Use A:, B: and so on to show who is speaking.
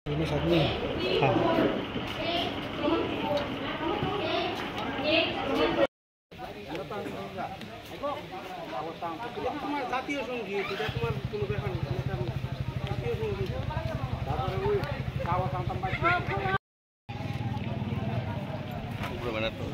A: ini satu nih. তোমার জাতীয় সঙ্গীত এটা তোমার কোনো ব্যাপার না জাতীয় সঙ্গীত তারপরে ওই খাওয়া খাওয়া বানাতো